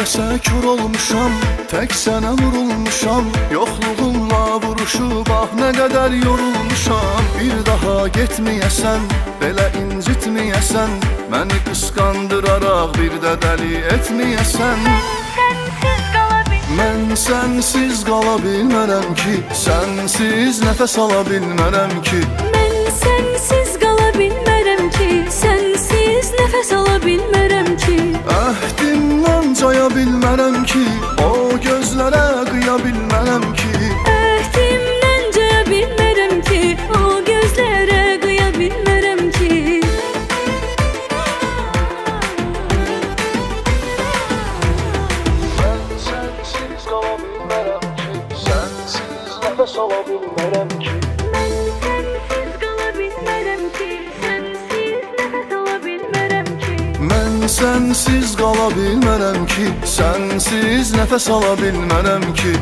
nəsə kör olmuşam, tək sənə vurulmuşam. Yoxluğunla vuruşub ah nə qədər yorulmuşam. Bir daha getməyəsən, belə incitməyəsən, məni qısqandıraraq bir də dəli etməyəsən. Mən sənsiz qala bilmərəm ki, sənsiz nəfəs ala bilmərəm ki. Mən sənsiz qala bilmərəm ki, sənsiz nəfəs ala bilmərəm ki. Əhdimdən caya bilmərəm ki, o gözlərə qıya bilmərəm ki. Əhdimdən caya bilmərəm ki, o gözlərə qıya bilmərəm ki. Mən sənsiz qala bilmərəm ki, sənsiz nəfəs ala bilmərəm ki. Mən sənsiz qala bilmərəm ki, sənsiz nəfəs ala bilmərəm ki. Mən sənsiz qala bilmərəm ki, sənsiz nəfəs ala bilmərəm ki.